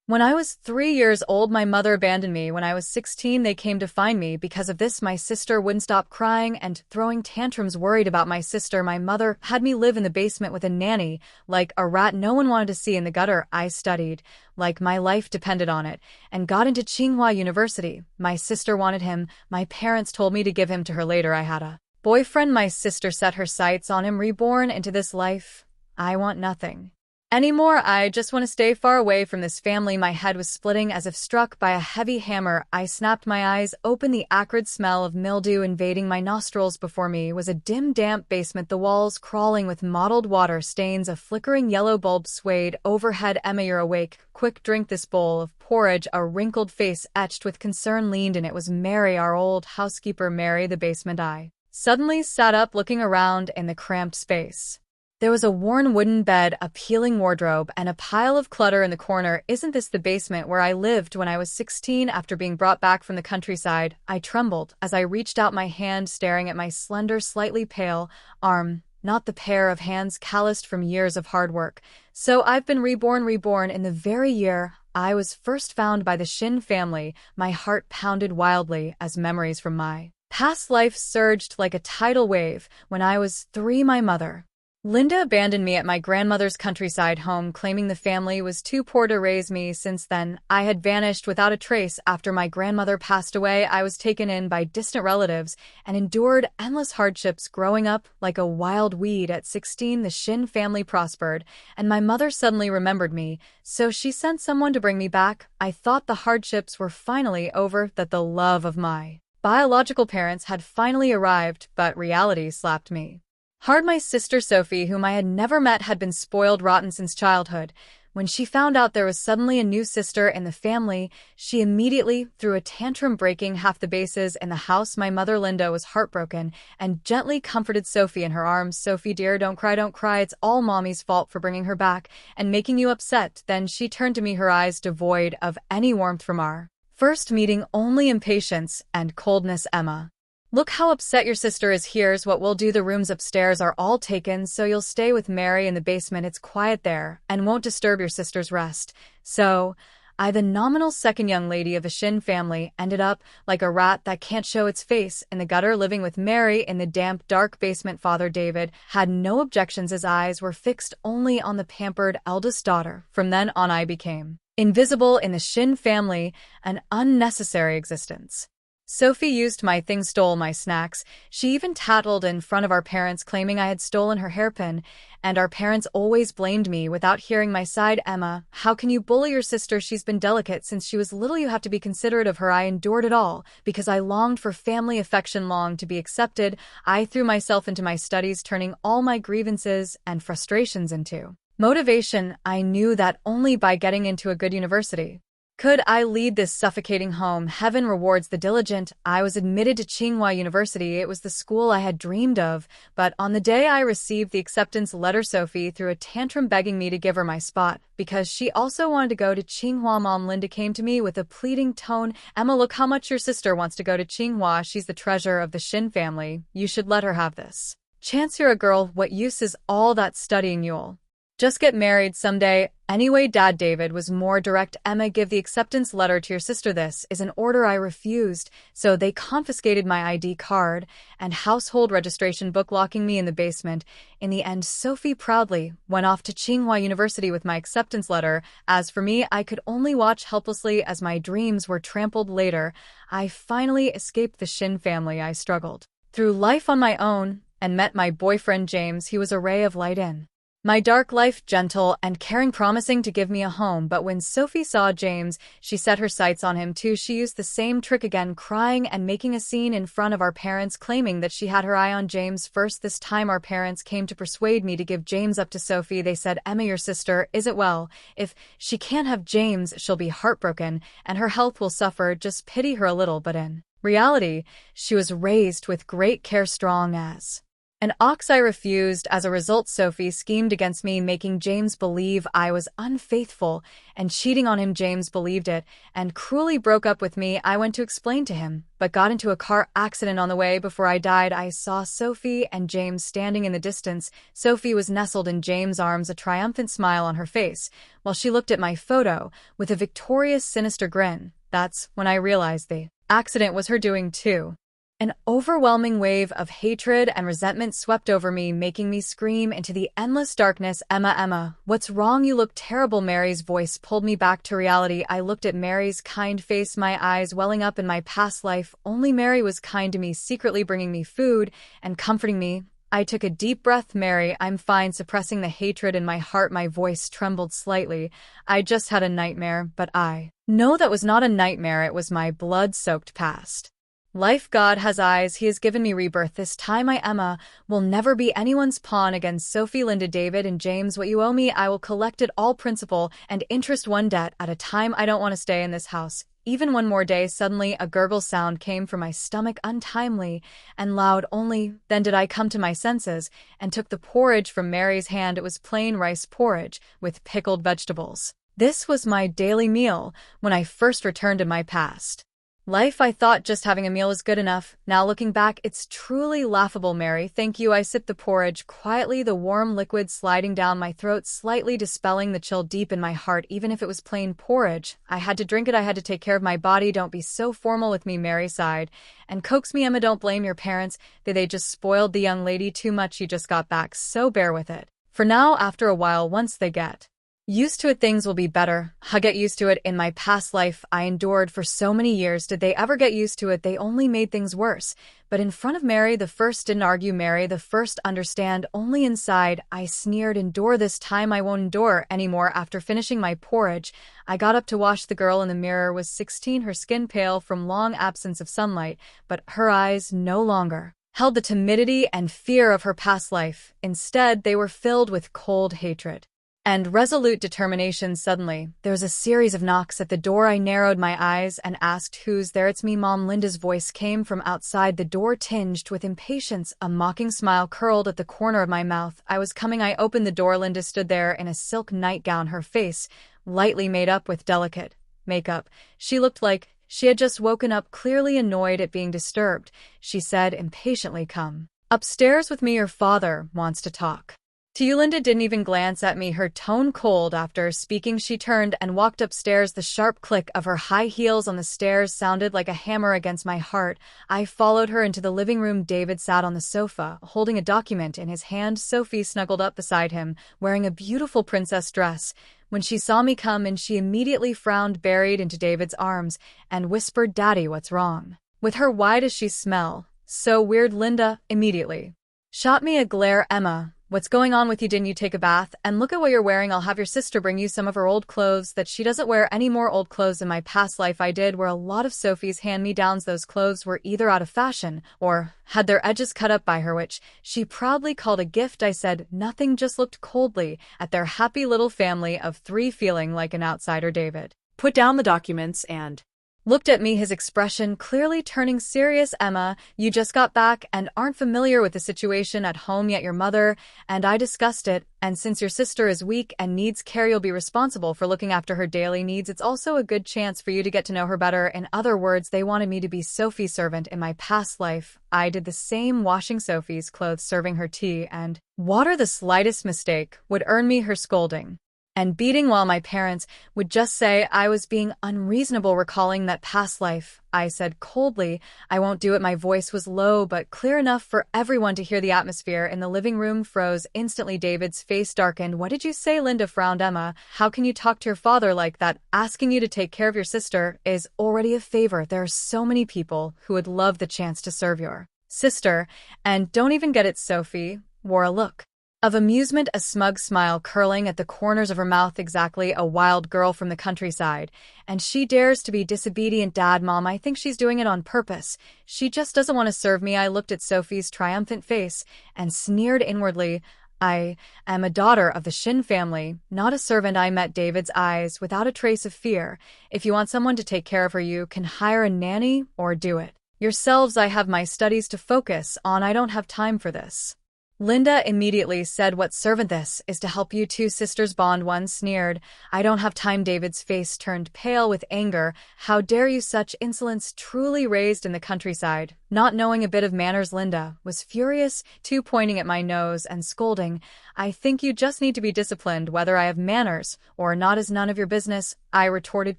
When I was 3 years old, my mother abandoned me. When I was 16, they came to find me. Because of this, my sister wouldn't stop crying and throwing tantrums. Worried about my sister, my mother had me live in the basement with a nanny, like a rat no one wanted to see. In the gutter, I studied, like my life depended on it, and got into Tsinghua University. My sister wanted him. My parents told me to give him to her later. I had a boyfriend. My sister set her sights on him. Reborn into this life, I want nothing anymore. I just want to stay far away from this family. My head was splitting as if struck by a heavy hammer. I snapped my eyes open. The acrid smell of mildew invading my nostrils. Before me was a dim, damp basement, the walls crawling with mottled water stains. A flickering yellow bulb swayed overhead. Emma, you're awake. Quick, drink this bowl of porridge. A wrinkled face etched with concern leaned in. It was Mary, our old housekeeper. Mary, the basement. I suddenly sat up, looking around in the cramped space. There was a worn wooden bed, a peeling wardrobe, and a pile of clutter in the corner. Isn't this the basement where I lived when I was 16 after being brought back from the countryside? I trembled as I reached out my hand, staring at my slender, slightly pale arm, not the pair of hands calloused from years of hard work. So I've been reborn in the very year I was first found by the Shin family. My heart pounded wildly as memories from my past life surged like a tidal wave. When I was 3, my mother, Linda, abandoned me at my grandmother's countryside home, claiming the family was too poor to raise me. Since then, I had vanished without a trace. After my grandmother passed away, I was taken in by distant relatives and endured endless hardships growing up like a wild weed. At 16, the Shin family prospered, and my mother suddenly remembered me, so she sent someone to bring me back. I thought the hardships were finally over, that the love of my biological parents had finally arrived, but reality slapped me hard. My sister Sophie, whom I had never met, had been spoiled rotten since childhood. When she found out there was suddenly a new sister in the family, she immediately threw a tantrum, breaking half the vases in the house. My mother Linda was heartbroken and gently comforted Sophie in her arms. Sophie, dear, don't cry, don't cry. It's all Mommy's fault for bringing her back and making you upset. Then she turned to me, her eyes devoid of any warmth from our first meeting, only impatience and coldness. Emma, look how upset your sister is. Here's what we'll do. The rooms upstairs are all taken, so you'll stay with Mary in the basement. It's quiet there and won't disturb your sister's rest. So I, the nominal second young lady of the Shin family, ended up like a rat that can't show its face in the gutter, living with Mary in the damp, dark basement. Father David had no objections. His eyes were fixed only on the pampered eldest daughter. From then on, I became invisible in the Shin family, an unnecessary existence. Sophie used my things, stole my snacks. She even tattled in front of our parents, claiming I had stolen her hairpin, and our parents always blamed me without hearing my side. Emma, how can you bully your sister? She's been delicate since she was little. You have to be considerate of her. I endured it all because I longed for family affection, longed to be accepted. I threw myself into my studies, turning all my grievances and frustrations into motivation. I knew that only by getting into a good university could I lead this suffocating home. Heaven rewards the diligent. I was admitted to Tsinghua University. It was the school I had dreamed of, but on the day I received the acceptance letter, Sophie threw a tantrum, begging me to give her my spot because she also wanted to go to Tsinghua. Mom Linda came to me with a pleading tone. Emma, look how much your sister wants to go to Tsinghua. She's the treasure of the Shin family. You should let her have this chance. You're a girl. What use is all that studying? You'll just get married someday. Anyway, Dad David was more direct. Emma, give the acceptance letter to your sister. This is an order. I refused, so they confiscated my ID card and household registration book, locking me in the basement. In the end, Sophie proudly went off to Tsinghua University with my acceptance letter. As for me, I could only watch helplessly as my dreams were trampled. Later, I finally escaped the Shin family. I struggled through life on my own and met my boyfriend James. He was a ray of light in my dark life, gentle and caring, promising to give me a home. But when Sophie saw James, she set her sights on him too. She used the same trick again, crying and making a scene in front of our parents, claiming that she had her eye on James first. This time our parents came to persuade me to give James up to Sophie. They said, Emma, your sister isn't well. If she can't have James, she'll be heartbroken and her health will suffer. Just pity her a little. But in reality, she was raised with great care, strong as An ox I refused. As a result, Sophie schemed against me, making James believe I was unfaithful and cheating on him. James believed it and cruelly broke up with me. I went to explain to him, but got into a car accident on the way. Before I died, I saw Sophie and James standing in the distance. Sophie was nestled in James' arms, a triumphant smile on her face, while she looked at my photo with a victorious, sinister grin. That's when I realized the accident was her doing too. An overwhelming wave of hatred and resentment swept over me, making me scream into the endless darkness, "Emma, Emma, what's wrong? You look terrible." Mary's voice pulled me back to reality. I looked at Mary's kind face, my eyes welling up. In my past life, only Mary was kind to me, secretly bringing me food and comforting me. I took a deep breath. "Mary, I'm fine." Suppressing the hatred in my heart, my voice trembled slightly. "I just had a nightmare, but I know that was not a nightmare. It was my blood-soaked past life. God has eyes. He has given me rebirth. This time I, Emma, will never be anyone's pawn again." Sophie, Linda, David, and James, what you owe me, I will collect it all, principal and interest, one debt at a time. I don't want to stay in this house even one more day. Suddenly, a gurgle sound came from my stomach, untimely and loud. Only then did I come to my senses and took the porridge from Mary's hand. It was plain rice porridge with pickled vegetables. This was my daily meal when I first returned to my past life. I thought just having a meal was good enough. Now looking back, it's truly laughable. "Mary, thank you." I sipped the porridge quietly, the warm liquid sliding down my throat, slightly dispelling the chill deep in my heart. Even if it was plain porridge, I had to drink it. I had to take care of my body. "Don't be so formal with me," Mary sighed and coaxed me. "Emma, don't blame your parents. They just spoiled the young lady too much. You just got back, so bear with it. For now, after a while, once they get used to it, things will be better." I get used to it. In my past life, I endured for so many years. Did they ever get used to it? They only made things worse. But in front of Mary the first didn't argue. Mary the first understand. Only inside, I sneered. "Endure. This time I won't endure anymore." After finishing my porridge, I got up to wash. The girl in the mirror was 16, her skin pale from long absence of sunlight, but her eyes no longer held the timidity and fear of her past life. Instead, they were filled with cold hatred and resolute determination. Suddenly, there was a series of knocks at the door. I narrowed my eyes and asked, "Who's there?" "It's me, Mom." Linda's voice came from outside the door, tinged with impatience. A mocking smile curled at the corner of my mouth. I was coming. I opened the door. Linda stood there in a silk nightgown, her face lightly made up with delicate makeup. She looked like she had just woken up, clearly annoyed at being disturbed. She said impatiently, "Come upstairs with me. Your father wants to talk to you." Linda didn't even glance at me, her tone cold. After speaking, she turned and walked upstairs. The sharp click of her high heels on the stairs sounded like a hammer against my heart. I followed her into the living room. David sat on the sofa, holding a document in his hand. Sophie snuggled up beside him, wearing a beautiful princess dress. When she saw me come in, she immediately frowned, buried into David's arms, and whispered, "Daddy, what's wrong with her? Why does she smell so weird?" Linda immediately shot me a glare. "Emma, what's going on with you? Didn't you take a bath? And look at what you're wearing. I'll have your sister bring you some of her old clothes that she doesn't wear anymore." Old clothes. In my past life, I did wear a lot of Sophie's hand-me-downs. Those clothes were either out of fashion or had their edges cut up by her, which she proudly called a gift. I said nothing, just looked coldly at their happy little family of three, feeling like an outsider. David put down the documents and looked at me, his expression clearly turning serious. "Emma, you just got back and aren't familiar with the situation at home yet. Your mother and I discussed it, and since your sister is weak and needs care, you'll be responsible for looking after her daily needs. It's also a good chance for you to get to know her better." In other words, they wanted me to be Sophie's servant. In my past life, I did the same, washing Sophie's clothes, serving her tea and water. The slightest mistake would earn me her scolding and beating, while my parents would just say I was being unreasonable. Recalling that past life, I said coldly, "I won't do it." My voice was low but clear enough for everyone to hear. The atmosphere in the living room froze instantly. David's face darkened. "What did you say?" Linda frowned. "Emma, how can you talk to your father like that? Asking you to take care of your sister is already a favor. There are so many people who would love the chance to serve your sister, and don't even get it." Sophie wore a look of amusement, a smug smile curling at the corners of her mouth. "Exactly, a wild girl from the countryside. And she dares to be disobedient." "Dad, Mom, I think she's doing it on purpose. She just doesn't want to serve me." I looked at Sophie's triumphant face and sneered inwardly. "I am a daughter of the Shin family, not a servant." I met David's eyes without a trace of fear. "If you want someone to take care of her, you can hire a nanny or do it yourselves. I have my studies to focus on. I don't have time for this." Linda immediately said, "What servant this is to help you two sisters bond?" One sneered. "I don't have time." David's face turned pale with anger. "How dare you, such insolence, truly raised in the countryside, not knowing a bit of manners." Linda was furious, too, pointing at my nose and scolding. "I think you just need to be disciplined. Whether I have manners or not is none of your business," I retorted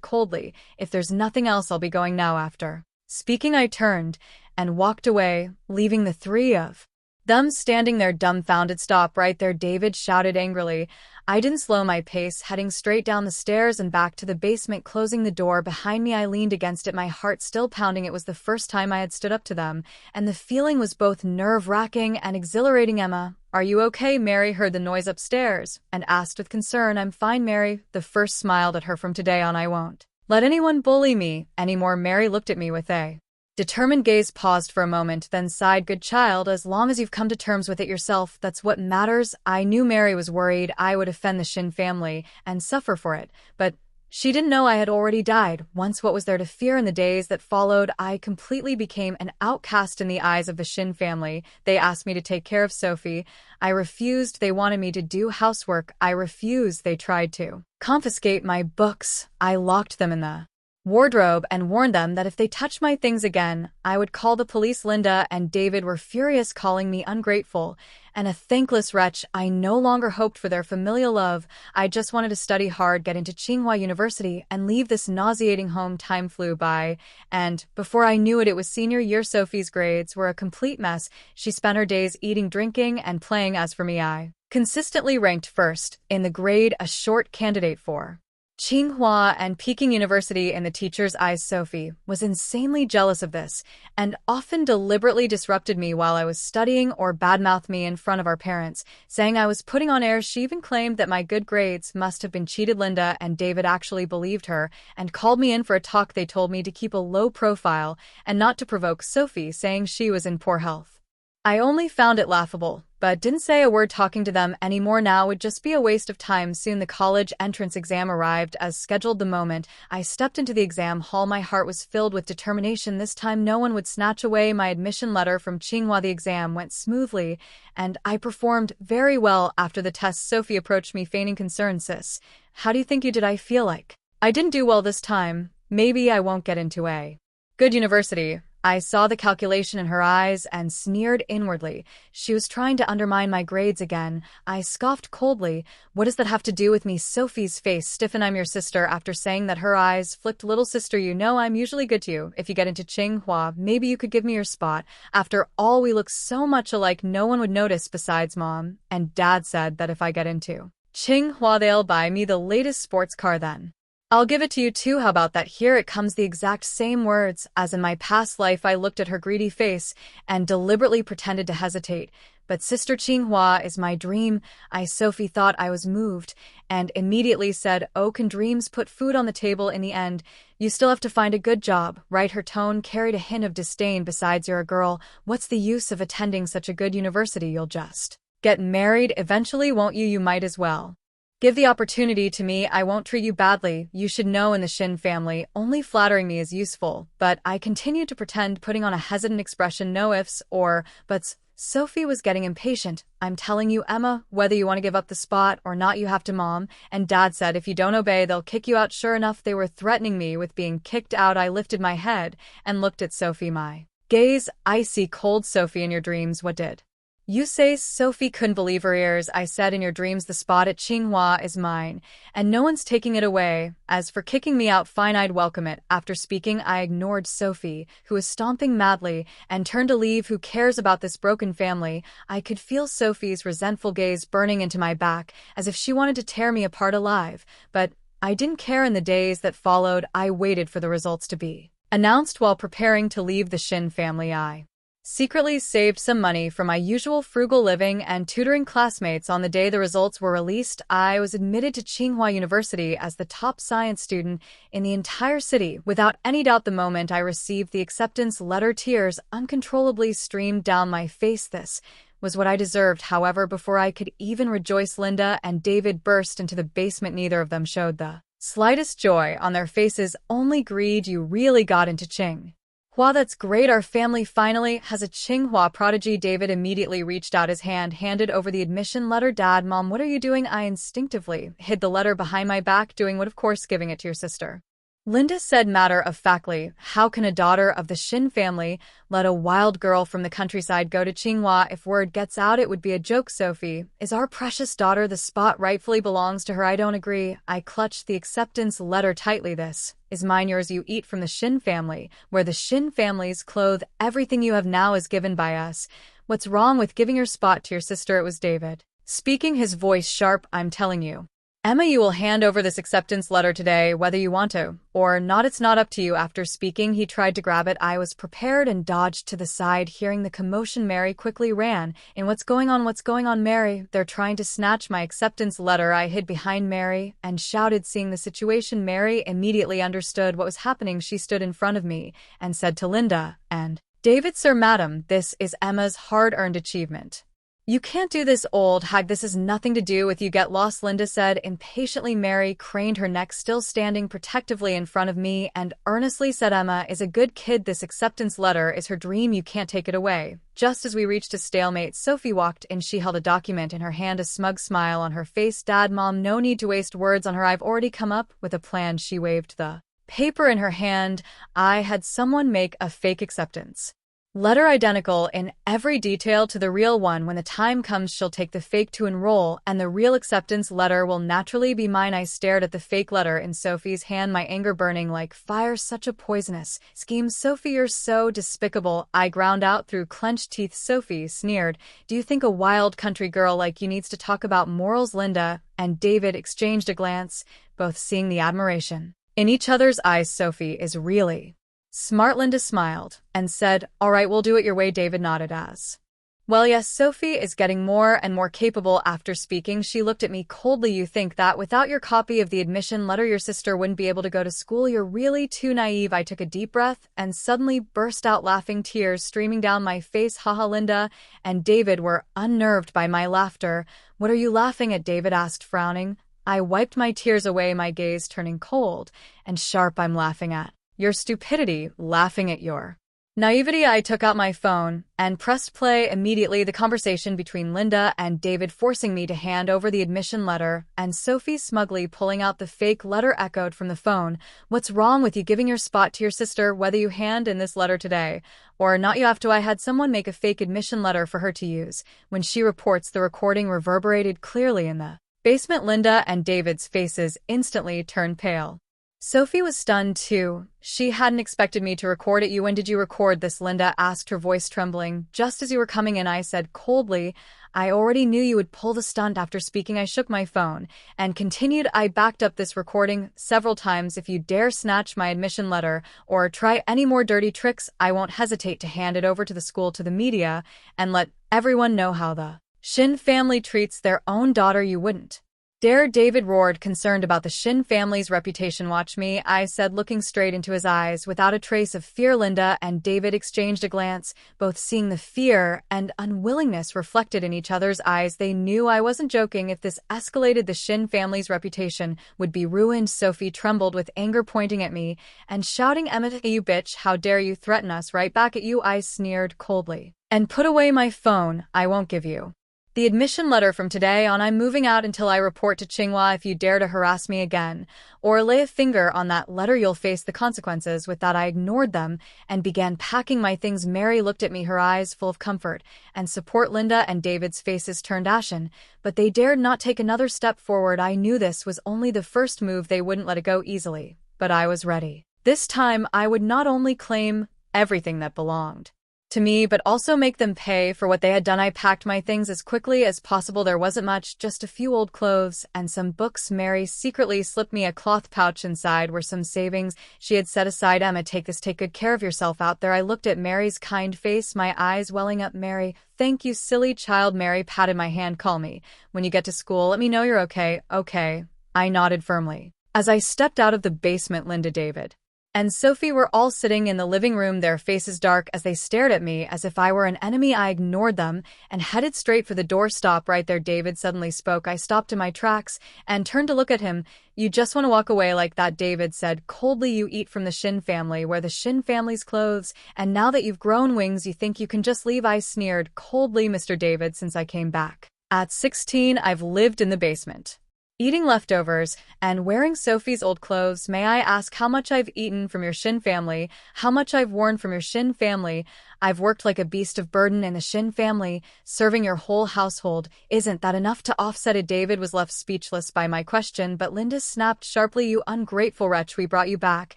coldly. "If there's nothing else, I'll be going now." After speaking, I turned and walked away, leaving the three of them standing there dumbfounded. "Stop right there!" David shouted angrily. I didn't slow my pace, heading straight down the stairs and back to the basement. Closing the door behind me, I leaned against it, my heart still pounding. It was the first time I had stood up to them, and the feeling was both nerve-wracking and exhilarating. "Emma, are you okay?" Mary heard the noise upstairs and asked with concern. "I'm fine, Mary." The first smiled at her. "From today on, I won't let anyone bully me anymore." Mary looked at me with a determined gaze, paused for a moment, then sighed. "Good child, as long as you've come to terms with it yourself, that's what matters." I knew Mary was worried I would offend the Shin family and suffer for it, but she didn't know I had already died once. What was there to fear? In the days that followed, I completely became an outcast in the eyes of the Shin family. They asked me to take care of Sophie. I refused. They wanted me to do housework. I refused. They tried to confiscate my books. I locked them in the wardrobe and warned them that if they touched my things again, I would call the police. Linda and David were furious, calling me ungrateful and a thankless wretch. I no longer hoped for their familial love. I just wanted to study hard, get into Tsinghua University, and leave this nauseating home. Time flew by, and before I knew it, it was senior year. Sophie's grades were a complete mess. She spent her days eating, drinking, and playing. As for me, I consistently ranked first in the grade, a short candidate for Tsinghua and Peking University in the teacher's eyes. Sophie was insanely jealous of this and often deliberately disrupted me while I was studying or badmouthed me in front of our parents, saying I was putting on airs. She even claimed that my good grades must have been cheated. Linda and David actually believed her and called me in for a talk. They told me to keep a low profile and not to provoke Sophie, saying she was in poor health. I only found it laughable, but didn't say a word. Talking to them anymore now would just be a waste of time. Soon the college entrance exam arrived as scheduled. The moment I stepped into the exam hall, my heart was filled with determination. This time no one would snatch away my admission letter from Tsinghua. The exam went smoothly, and I performed very well. After the test, Sophie approached me, feigning concern. "Sis, how do you think you did?" I feel like I didn't do well this time. Maybe I won't get into a good university. I saw the calculation in her eyes and sneered inwardly. She was trying to undermine my grades again. I scoffed coldly. "What does that have to do with me?" Sophie's face stiffened. "I'm your sister." After saying that, her eyes flicked. "Little sister, you know I'm usually good to you. If you get into Tsinghua, maybe you could give me your spot. After all, we look so much alike, no one would notice." Besides, Mom and Dad said that if I get into Tsinghua, they'll buy me the latest sports car. Then I'll give it to you too. How about that? Here it comes. The exact same words as in my past life. I looked at her greedy face and deliberately pretended to hesitate. "But sister, Tsinghua is my dream." Sophie thought I was moved and immediately said, "Oh, can dreams put food on the table in the end? You still have to find a good job, right?" Her tone carried a hint of disdain. "Besides, you're a girl. What's the use of attending such a good university? You'll just get married eventually, won't you? You might as well give the opportunity to me. I won't treat you badly. You should know in the Shin family, only flattering me is useful." But I continued to pretend, putting on a hesitant expression. "No ifs or buts." Sophie was getting impatient. "I'm telling you, Emma, whether you want to give up the spot or not, you have to. Mom and Dad said if you don't obey, they'll kick you out." Sure enough, they were threatening me with being kicked out. I lifted my head and looked at Sophie, my gaze icy cold. "Sophie, in your dreams, what did you say?" Sophie couldn't believe her ears. "I said in your dreams the spot at Tsinghua is mine, and no one's taking it away. As for kicking me out, fine, I'd welcome it." After speaking, I ignored Sophie, who was stomping madly, and turned to leave. Who cares about this broken family? I could feel Sophie's resentful gaze burning into my back, as if she wanted to tear me apart alive. But I didn't care. In the days that followed, I waited for the results to be announced. While preparing to leave the Shin family, I secretly saved some money from my usual frugal living and tutoring classmates. On the day the results were released, I was admitted to Tsinghua University as the top science student in the entire city. Without any doubt, the moment I received the acceptance letter, tears uncontrollably streamed down my face. This was what I deserved. However, before I could even rejoice, Linda and David burst into the basement. Neither of them showed the slightest joy on their faces, only greed. "You really got into Tsinghua Wow, that's great. Our family finally has a Tsinghua prodigy. David immediately reached out his hand, handed over the admission letter. Dad, Mom, what are you doing? I instinctively hid the letter behind my back, doing what, of course, giving it to your sister. Linda said matter-of-factly, how can a daughter of the Shin family let a wild girl from the countryside go to Tsinghua? If word gets out, it would be a joke. Sophie, is our precious daughter the spot rightfully belongs to her? I don't agree. I clutched the acceptance letter tightly. This is mine, yours. You eat from the Shin family, where the Shin families clothe. Everything you have now is given by us. What's wrong with giving your spot to your sister? It was David, speaking, his voice sharp. I'm telling you, Emma, you will hand over this acceptance letter today, whether you want to or not. It's not up to you. After speaking, he tried to grab it. I was prepared and dodged to the side. Hearing the commotion, Mary quickly ran in. What's going on? What's going on, Mary? They're trying to snatch my acceptance letter. I hid behind Mary and shouted. Seeing the situation, Mary immediately understood what was happening. She stood in front of me and said to Linda and David, Sir, Madam, this is Emma's hard-earned achievement. You can't do this, old hag. This has nothing to do with you. Get lost, Linda said impatiently. Mary craned her neck, still standing protectively in front of me, and earnestly said, Emma is a good kid. This acceptance letter is her dream. You can't take it away. Just as we reached a stalemate, Sophie walked in. She held a document in her hand, a smug smile on her face. Dad, Mom, no need to waste words on her. I've already come up with a plan. She waved the paper in her hand. I had someone make a fake acceptance letter identical in every detail to the real one. When the time comes, she'll take the fake to enroll, and the real acceptance letter will naturally be mine. I stared at the fake letter in Sophie's hand, my anger burning like fire. Such a poisonous scheme, Sophie, you're so despicable, I ground out through clenched teeth. Sophie sneered, do you think a wild country girl like you needs to talk about morals? Linda and David exchanged a glance, both seeing the admiration in each other's eyes. Sophie is really smart. Linda smiled and said, all right, we'll do it your way. David nodded as well. Yes, Sophie is getting more and more capable. After speaking, she looked at me coldly. You think that without your copy of the admission letter your sister wouldn't be able to go to school? You're really too naive. I took a deep breath and suddenly burst out laughing, tears streaming down my face. Haha. Linda and David were unnerved by my laughter. What are you laughing at? David asked, frowning. I wiped my tears away, my gaze turning cold and sharp. I'm laughing at your stupidity, laughing at your naivety. I took out my phone and pressed play immediately. The conversation between Linda and David forcing me to hand over the admission letter, and Sophie smugly pulling out the fake letter echoed from the phone. What's wrong with you giving your spot to your sister, whether you hand in this letter today or not? You have to. I had someone make a fake admission letter for her to use when she reports. The recording reverberated clearly in the basement. Linda and David's faces instantly turned pale. Sophie was stunned too. She hadn't expected me to record it. You, when did you record this? Linda asked, her voice trembling. Just as you were coming in, I said coldly. I already knew you would pull the stunt. After speaking, I shook my phone and continued. I backed up this recording several times. If you dare snatch my admission letter or try any more dirty tricks, I won't hesitate to hand it over to the school, to the media, and let everyone know how the Shin family treats their own daughter. You wouldn't dare, David roared, concerned about the Shin family's reputation. Watch me, I said, looking straight into his eyes without a trace of fear. Linda and David exchanged a glance, both seeing the fear and unwillingness reflected in each other's eyes. They knew I wasn't joking. If this escalated, the Shin family's reputation would be ruined. Sophie trembled with anger, pointing at me and shouting, Emma, you bitch, how dare you threaten us? Right back at you, I sneered coldly and put away my phone. I won't give you the admission letter from today on. I'm moving out until I report to Tsinghua. If you dare to harass me again or lay a finger on that letter, you'll face the consequences. With that, I ignored them and began packing my things. Mary looked at me, her eyes full of comfort and support. Linda and David's faces turned ashen, but they dared not take another step forward. I knew this was only the first move. They wouldn't let it go easily, but I was ready. This time, I would not only claim everything that belonged to me, but also make them pay for what they had done. I packed my things as quickly as possible. There wasn't much, just a few old clothes and some books. Mary secretly slipped me a cloth pouch. Inside were some savings she had set aside. Emma, take this. Take good care of yourself out there. I looked at Mary's kind face, my eyes welling up. Mary, thank you, silly child. Mary patted my hand. Call me when you get to school. Let me know you're okay. Okay. I nodded firmly as I stepped out of the basement. Linda, David, and Sophie were all sitting in the living room, their faces dark as they stared at me as if I were an enemy. I ignored them and headed straight for the door. Stop right there, David suddenly spoke. I stopped in my tracks and turned to look at him. You just want to walk away like that, David said coldly. You eat from the Shin family, wear the Shin family's clothes, and now that you've grown wings, you think you can just leave? I sneered coldly. Mr. David, since I came back at 16, I've lived in the basement, eating leftovers and wearing Sophie's old clothes. May I ask how much I've eaten from your Shin family? How much I've worn from your Shin family? I've worked like a beast of burden in the Shin family, serving your whole household. Isn't that enough to offset it? David was left speechless by my question, but Linda snapped sharply, you ungrateful wretch, we brought you back,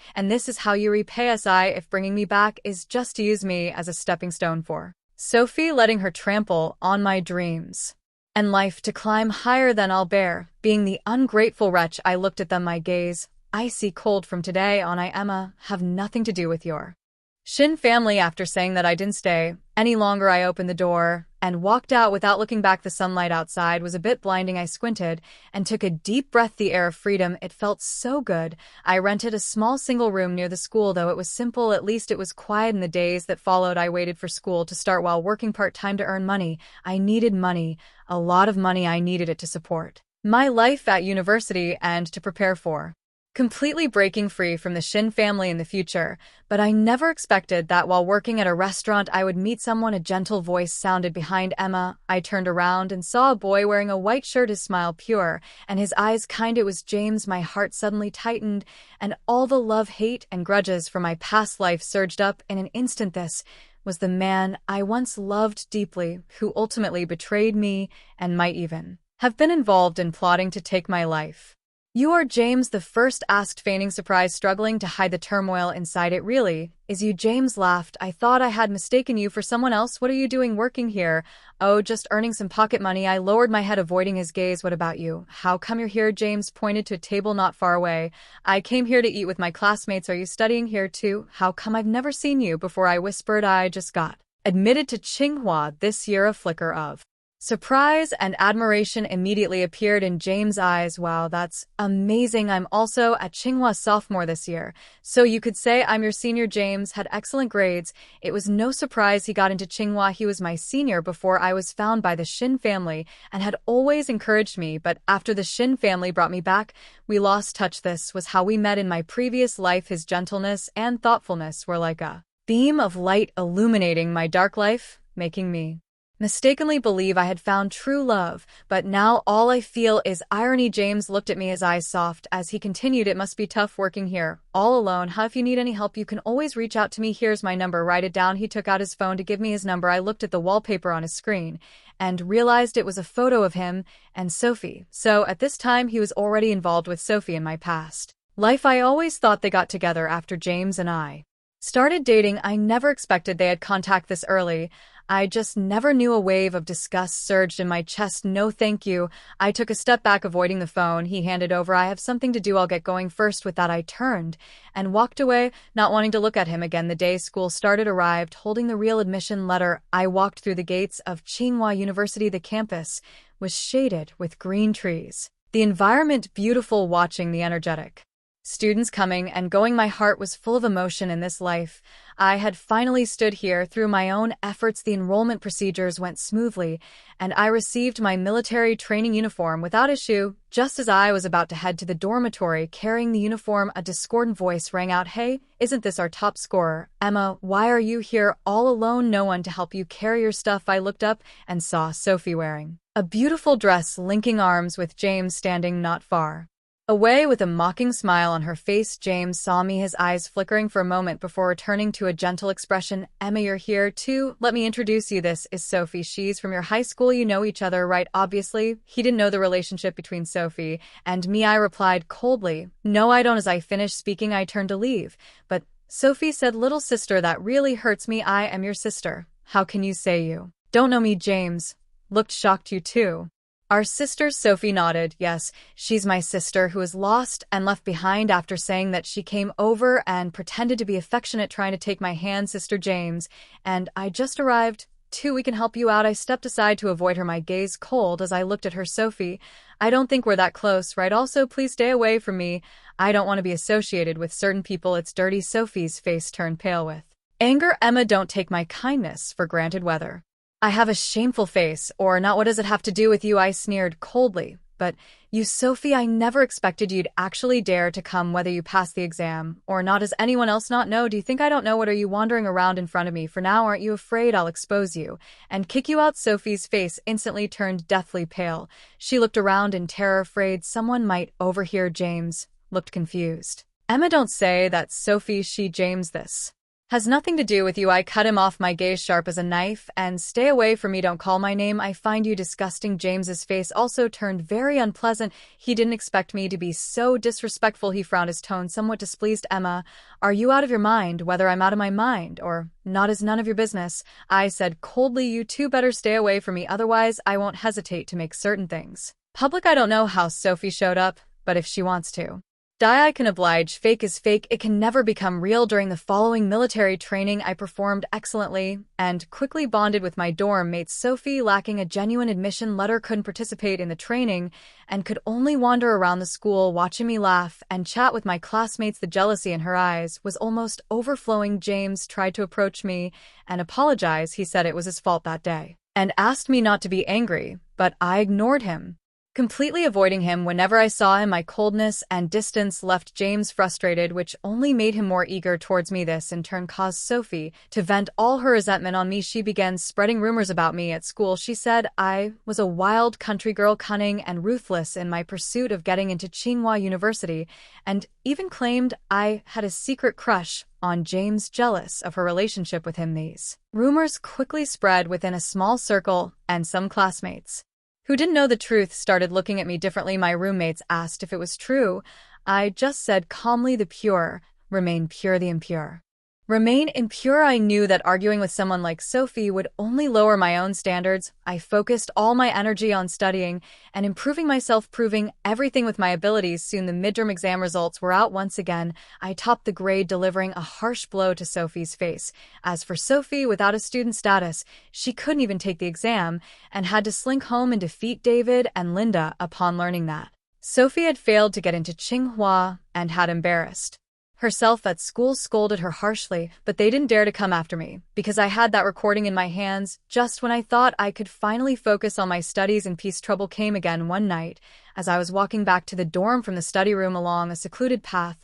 and this is how you repay us. If bringing me back is just to use me as a stepping stone for Sophie, letting her trample on my dreams and life to climb higher than I'll bear, being the ungrateful wretch. I looked at them, my gaze icy cold. From today on, I, Emma, have nothing to do with your Shin family. After saying that I didn't stay any longer, I opened the door and walked out without looking back. The sunlight outside was a bit blinding. I squinted and took a deep breath, the air of freedom. It felt so good. I rented a small single room near the school, though it was simple. At least it was quiet. In the days that followed, I waited for school to start while working part-time to earn money. I needed money, a lot of money. I needed it to support my life at university and to prepare for completely breaking free from the Shin family in the future. But I never expected that while working at a restaurant I would meet someone. A gentle voice sounded behind Emma. I turned around and saw a boy wearing a white shirt, his smile pure and his eyes kind. It was James. My heart suddenly tightened and all the love, hate, and grudges from my past life surged up in an instant. This was the man I once loved deeply, who ultimately betrayed me and might even have been involved in plotting to take my life. You are James? The first asked, feigning surprise, struggling to hide the turmoil inside. It really is you, James laughed. I thought I had mistaken you for someone else. What are you doing working here? Oh, just earning some pocket money. I lowered my head, avoiding his gaze. What about you? How come you're here? James pointed to a table not far away. I came here to eat with my classmates. Are you studying here too? How come I've never seen you before? I whispered. I just got admitted to Tsinghua this year. A flicker of surprise and admiration immediately appeared in James' eyes. Wow, that's amazing. I'm also at Tsinghua sophomore this year, so you could say I'm your senior. James had excellent grades. It was no surprise he got into Tsinghua. He was my senior before I was found by the Shin family and had always encouraged me, but after the Shin family brought me back, we lost touch. This was how we met in my previous life. His gentleness and thoughtfulness were like a beam of light illuminating my dark life, making me mistakenly believe I had found true love, but now all I feel is irony. James looked at me, his eyes soft, as he continued, it must be tough working here, all alone. Huh? If you need any help, you can always reach out to me. Here's my number, write it down. He took out his phone to give me his number. I looked at the wallpaper on his screen and realized it was a photo of him and Sophie. So at this time, he was already involved with Sophie in my past life. I always thought they got together after James and I started dating. I never expected they had contact this early. I just never knew. A wave of disgust surged in my chest. No thank you. I took a step back, avoiding the phone he handed over. I have something to do, I'll get going first. With that, I turned and walked away, not wanting to look at him again. The day school started arrived, holding the real admission letter. I walked through the gates of Tsinghua University. The campus was shaded with green trees, the environment beautiful. Watching the energetic students coming and going, my heart was full of emotion. In this life, I had finally stood here through my own efforts. The enrollment procedures went smoothly, and I received my military training uniform without issue. Just as I was about to head to the dormitory carrying the uniform, a discordant voice rang out. Hey, isn't this our top scorer? Emma, why are you here all alone? No one to help you carry your stuff? I looked up and saw Sophie wearing a beautiful dress, linking arms with James standing not far away with a mocking smile on her face. James saw me, his eyes flickering for a moment before returning to a gentle expression. Emma, you're here too? Let me introduce you. This is Sophie. She's from your high school. You know each other, right? Obviously, he didn't know the relationship between Sophie and me. I replied coldly, no, I don't. As I finished speaking, I turned to leave, but Sophie said, little sister, that really hurts me. I am your sister. How can you say you don't know me? James looked shocked. You too? Our sisters? Sophie nodded. Yes, she's my sister who was lost and left behind. After saying that, she came over and pretended to be affectionate, trying to take my hand. Sister James and I just arrived too, we can help you out. I stepped aside to avoid her, my gaze cold as I looked at her. Sophie, I don't think we're that close, right? Also, please stay away from me. I don't want to be associated with certain people. It's dirty. Sophie's face turned pale with anger. Emma, don't take my kindness for granted. Whether I have a shameful face or not, what does it have to do with you? I sneered coldly. But you, Sophie, I never expected you'd actually dare to come whether you pass the exam or not. Does anyone else not know? Do you think I don't know? What are you wandering around in front of me for now? Aren't you afraid I'll expose you and kick you out? Sophie's face instantly turned deathly pale. She looked around in terror, afraid someone might overhear. James looked confused. Emma, don't say that, Sophie. James, this has nothing to do with you. I cut him off, my gaze sharp as a knife. And stay away from me. Don't call my name. I find you disgusting. James's face also turned very unpleasant. He didn't expect me to be so disrespectful. He frowned, his tone somewhat displeased. Emma, are you out of your mind? Whether I'm out of my mind or not is none of your business, I said coldly. You two better stay away from me, otherwise I won't hesitate to make certain things public. I don't know how Sophie showed up, but if she wants to die, I can oblige. Fake is fake. It can never become real. During the following military training, I performed excellently and quickly bonded with my dorm mates. Sophie, lacking a genuine admission letter, couldn't participate in the training and could only wander around the school watching me laugh and chat with my classmates. The jealousy in her eyes was almost overflowing. James tried to approach me and apologize. He said it was his fault that day and asked me not to be angry, but I ignored him, completely avoiding him whenever I saw him. My coldness and distance left James frustrated, which only made him more eager towards me. This in turn caused Sophie to vent all her resentment on me. She began spreading rumors about me at school. She said I was a wild country girl, cunning and ruthless in my pursuit of getting into Tsinghua University, and even claimed I had a secret crush on James, jealous of her relationship with him. These rumors quickly spread within a small circle, and some classmates who didn't know the truth started looking at me differently. My roommates asked if it was true. I just said calmly, the pure remain pure, the impure remain impure. I knew that arguing with someone like Sophie would only lower my own standards. I focused all my energy on studying and improving myself, proving everything with my abilities. Soon the midterm exam results were out. Once again, I topped the grade, delivering a harsh blow to Sophie's face. As for Sophie, without a student status, she couldn't even take the exam and had to slink home and defeat David and Linda. Upon learning that Sophie had failed to get into Tsinghua and had embarrassed herself at school, scolded her harshly, but they didn't dare to come after me because I had that recording in my hands. Just when I thought I could finally focus on my studies in peace, trouble came again. One night, as I was walking back to the dorm from the study room along a secluded path,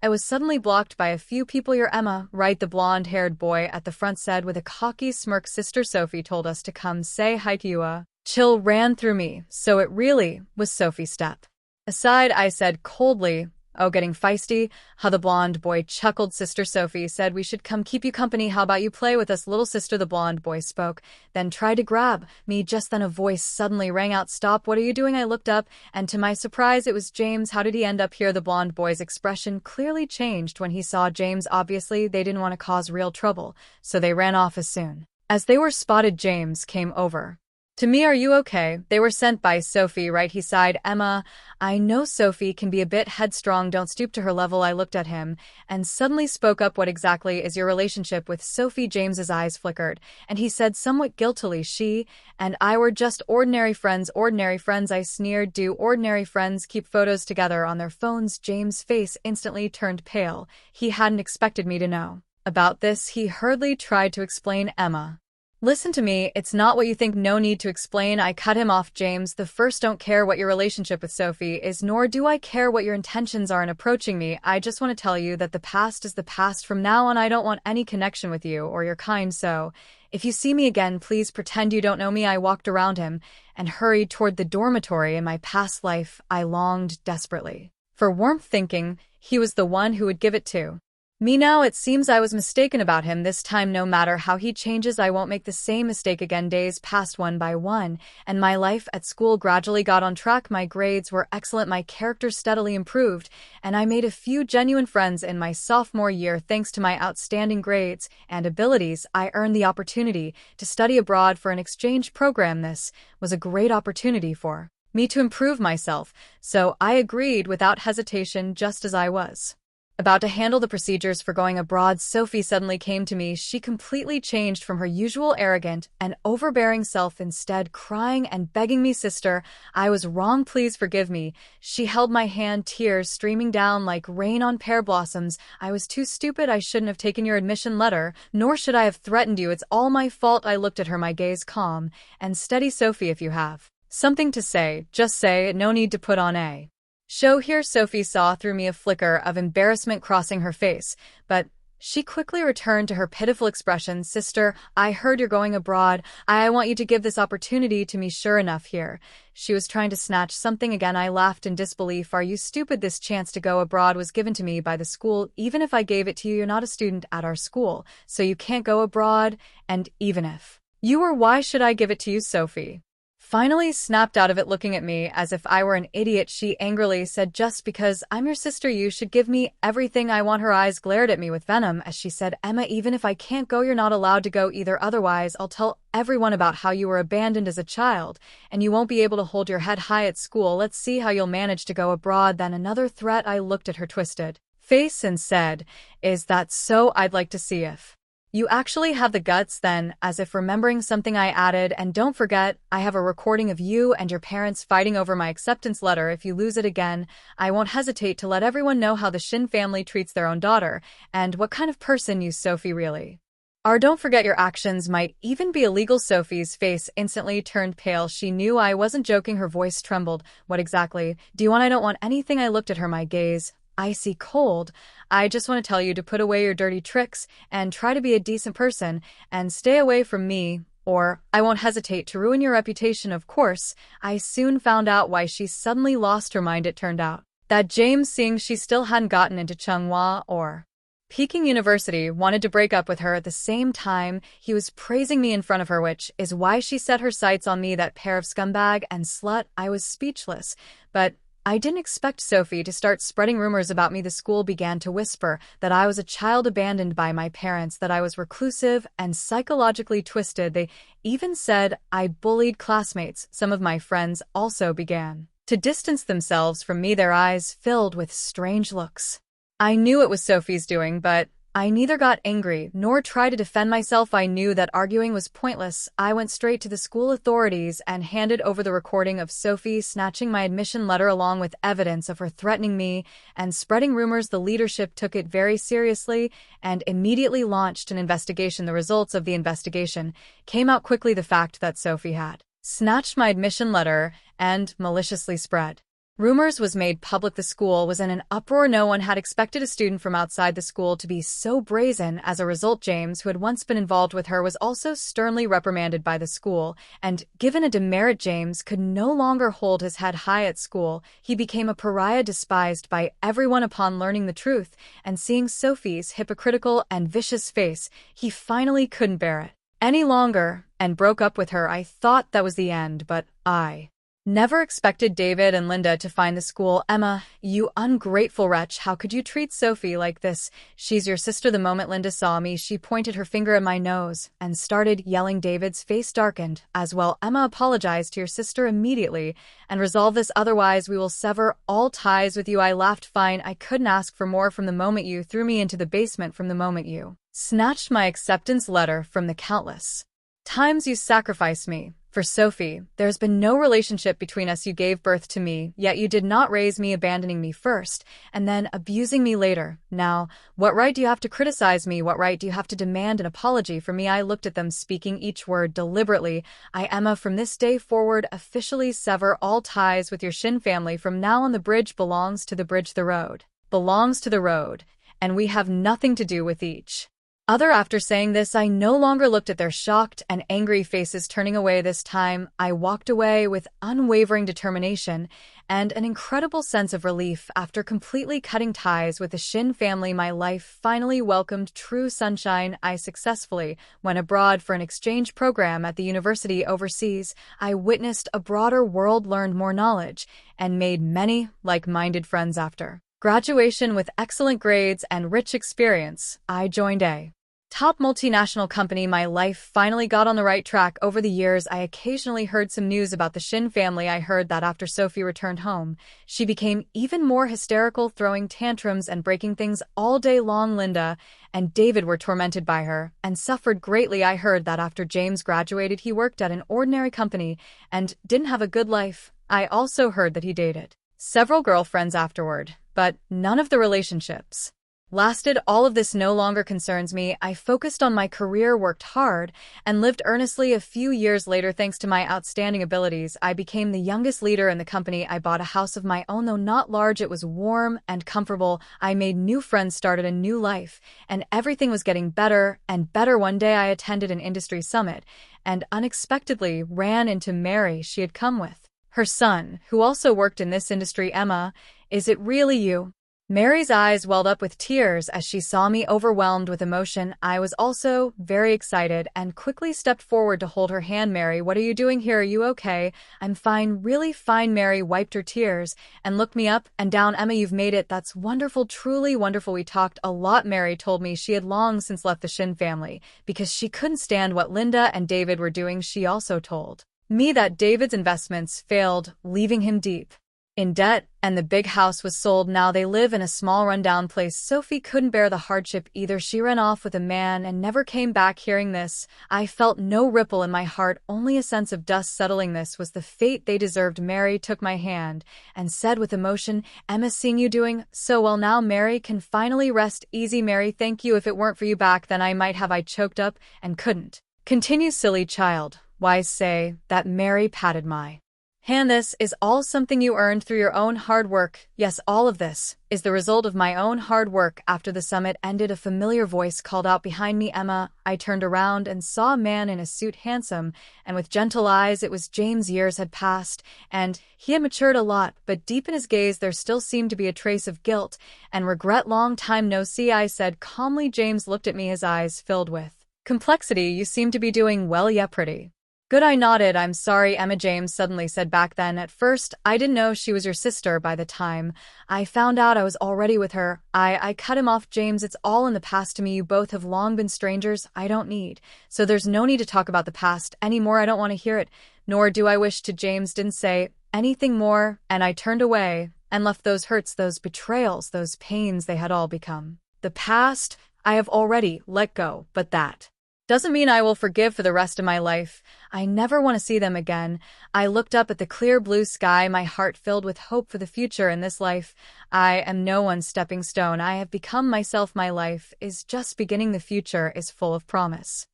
I was suddenly blocked by a few people. You're Emma, right? The blonde-haired boy at the front said with a cocky smirk. Sister Sophie told us to come say hi to you. Chill ran through me. So it really was Sophie. Step aside, I said coldly. Oh, getting feisty? How the blonde boy chuckled. Sister Sophie said we should come keep you company. How about you play with us, little sister? The blonde boy spoke, then tried to grab me. Just then a voice suddenly rang out. Stop, what are you doing? I looked up, and to my surprise, it was James. How did he end up here? The blonde boy's expression clearly changed when he saw James. Obviously, they didn't want to cause real trouble, so they ran off as soon as they were spotted. James came over to me. Are you okay? They were sent by Sophie, right? He sighed. Emma, I know Sophie can be a bit headstrong. Don't stoop to her level. I looked at him and suddenly spoke up. What exactly is your relationship with Sophie? James's eyes flickered, and he said somewhat guiltily, she and I were just ordinary friends. Ordinary friends? I sneered. Do ordinary friends keep photos together on their phones? James' face instantly turned pale. He hadn't expected me to know about this. He hurriedly tried to explain. Emma, listen to me, it's not what you think. No need to explain. I cut him off. James, the first, don't care what your relationship with Sophie is, nor do I care what your intentions are in approaching me. I just want to tell you that the past is the past. From now on, I don't want any connection with you or your kind, so if you see me again, please pretend you don't know me. I walked around him and hurried toward the dormitory. In my past life, I longed desperately for warmth, thinking he was the one who would give it to me. Now it seems I was mistaken about him. This time, no matter how he changes, I won't make the same mistake again. Days passed one by one, and my life at school gradually got on track. My grades were excellent, my character steadily improved, and I made a few genuine friends in my sophomore year. Thanks to my outstanding grades and abilities, I earned the opportunity to study abroad for an exchange program. This was a great opportunity for me to improve myself, so I agreed without hesitation, just as I was About to handle the procedures for going abroad, Sophie suddenly came to me. She completely changed from her usual arrogant and overbearing self, instead crying and begging me, "Sister, I was wrong, please forgive me." She held my hand, tears streaming down like rain on pear blossoms. "I was too stupid. I shouldn't have taken your admission letter, nor should I have threatened you. It's all my fault." I looked at her, my gaze calm and steady. "Sophie, if you have something to say, just say it. No need to put on a show here." Sophie saw through me, a flicker of embarrassment crossing her face, but she quickly returned to her pitiful expression. "Sister, I heard you're going abroad. I want you to give this opportunity to me." Sure enough, here she was trying to snatch something again. I laughed in disbelief. "Are you stupid? This chance to go abroad was given to me by the school. Even if I gave it to you, you're not a student at our school, so you can't go abroad. And even if you were, why should I give it to you?" Sophie finally snapped out of it, looking at me as if I were an idiot. She angrily said, "Just because I'm your sister, you should give me everything I want." Her eyes glared at me with venom as she said, "Emma, even if I can't go, you're not allowed to go either. Otherwise, I'll tell everyone about how you were abandoned as a child, and you won't be able to hold your head high at school. Let's see how you'll manage to go abroad then." Another threat. I looked at her twisted face and said, "Is that so? I'd like to see if you actually have the guts." Then, as if remembering something, I added, "And don't forget, I have a recording of you and your parents fighting over my acceptance letter. If you lose it again, I won't hesitate to let everyone know how the Shin family treats their own daughter, and what kind of person you, Sophie, really are. Don't forget, your actions might even be illegal." Sophie's face instantly turned pale. She knew I wasn't joking. Her voice trembled. "What exactly do you want?" "I don't want anything." I looked at her, my gaze icy cold. "I just want to tell you to put away your dirty tricks and try to be a decent person and stay away from me, or I won't hesitate to ruin your reputation." Of course, I soon found out why she suddenly lost her mind. It turned out that James, seeing she still hadn't gotten into Tsinghua or Peking University, wanted to break up with her. At the same time, he was praising me in front of her, which is why she set her sights on me, that pair of scumbag and slut. I was speechless, but I didn't expect Sophie to start spreading rumors about me. The school began to whisper that I was a child abandoned by my parents, that I was reclusive and psychologically twisted. They even said I bullied classmates. Some of my friends also began to distance themselves from me, their eyes filled with strange looks. I knew it was Sophie's doing, but I neither got angry nor tried to defend myself. I knew that arguing was pointless. I went straight to the school authorities and handed over the recording of Sophie snatching my admission letter along with evidence of her threatening me and spreading rumors. The leadership took it very seriously and immediately launched an investigation. The results of the investigation came out quickly. The fact that Sophie had snatched my admission letter and maliciously spread rumors was made public. The school was in an uproar. No one had expected a student from outside the school to be so brazen. As a result, James, who had once been involved with her, was also sternly reprimanded by the school and given a demerit. James could no longer hold his head high at school. He became a pariah, despised by everyone. Upon learning the truth and seeing Sophie's hypocritical and vicious face, he finally couldn't bear it any longer and broke up with her. I thought that was the end, but I never expected David and Linda to find the school. "Emma, you ungrateful wretch, how could you treat Sophie like this? She's your sister." The moment Linda saw me, she pointed her finger at my nose and started yelling. David's face darkened as well. "Emma, apologize to your sister immediately and resolve this, otherwise we will sever all ties with you." I laughed. "Fine, I couldn't ask for more. From the moment you threw me into the basement, from the moment you snatched my acceptance letter, from the countless times you sacrificed me for Sophie, there's been no relationship between us. You gave birth to me, yet you did not raise me, abandoning me first and then abusing me later. Now, what right do you have to criticize me? What right do you have to demand an apology from me?" I looked at them, speaking each word deliberately. "I, Emma, from this day forward, officially sever all ties with your Shin family. From now on, the bridge belongs to the bridge, the road belongs to the road, and we have nothing to do with each other." After saying this, I no longer looked at their shocked and angry faces. Turning away this time, I walked away with unwavering determination and an incredible sense of relief. After completely cutting ties with the Shin family, my life finally welcomed true sunshine. I successfully went abroad for an exchange program at the university overseas. I witnessed a broader world, learned more knowledge, and made many like-minded friends. After graduation with excellent grades and rich experience, I joined a top multinational company. My life finally got on the right track. Over the years, I occasionally heard some news about the Shin family. I heard that after Sophie returned home, she became even more hysterical, throwing tantrums and breaking things all day long. Linda and David were tormented by her and suffered greatly. I heard that after James graduated, he worked at an ordinary company and didn't have a good life. I also heard that he dated several girlfriends afterward, but none of the relationships lasted. All of this no longer concerns me. I focused on my career, worked hard, and lived earnestly. A few years later, thanks to my outstanding abilities, I became the youngest leader in the company. I bought a house of my own, though not large. It was warm and comfortable. I made new friends, started a new life, and everything was getting better and better. One day I attended an industry summit and unexpectedly ran into Mary. She had come with her son, who also worked in this industry. "Emma, is it really you?" Mary's eyes welled up with tears as she saw me, overwhelmed with emotion. I was also very excited and quickly stepped forward to hold her hand. "Mary, what are you doing here? Are you okay?" "I'm fine, really fine." Mary wiped her tears and looked me up and down. "Emma, you've made it. That's wonderful, truly wonderful." We talked a lot. Mary told me she had long since left the Shin family because she couldn't stand what Linda and David were doing. She also told me that David's investments failed, leaving him deep in debt, and the big house was sold. Now they live in a small rundown place. Sophie couldn't bear the hardship either. She ran off with a man and never came back. Hearing this, I felt no ripple in my heart, only a sense of dust settling. This was the fate they deserved. Mary took my hand and said with emotion, "Emma, seeing you doing so well now, Mary can finally rest easy." "Mary, thank you. If it weren't for you back then, I might have." I choked up and couldn't continue. "Silly child, why say that?" Mary patted my hand. "This is all something you earned through your own hard work." "Yes, all of this is the result of my own hard work." After the summit ended, a familiar voice called out behind me, "Emma." I turned around and saw a man in a suit, handsome and with gentle eyes. It was James. Years had passed, and he had matured a lot, but deep in his gaze there still seemed to be a trace of guilt and regret. "Long time no see," I said calmly. James looked at me, his eyes filled with complexity. "You seem to be doing well." "Yeah, pretty good." I nodded. "I'm sorry, Emma," James suddenly said. "Back then, at first, I didn't know she was your sister. By the time I found out, I was already with her." I cut him off. "James, it's all in the past to me. You both have long been strangers. I don't need. So there's no need to talk about the past anymore. I don't want to hear it, nor do I wish to." James didn't say anything more, and I turned away and left those hurts, those betrayals, those pains. They had all become the past. I have already let go, but that doesn't mean I will forgive for the rest of my life. I never want to see them again. I looked up at the clear blue sky, my heart filled with hope for the future. In this life, I am no one's stepping stone. I have become myself. My life is just beginning. The future is full of promise.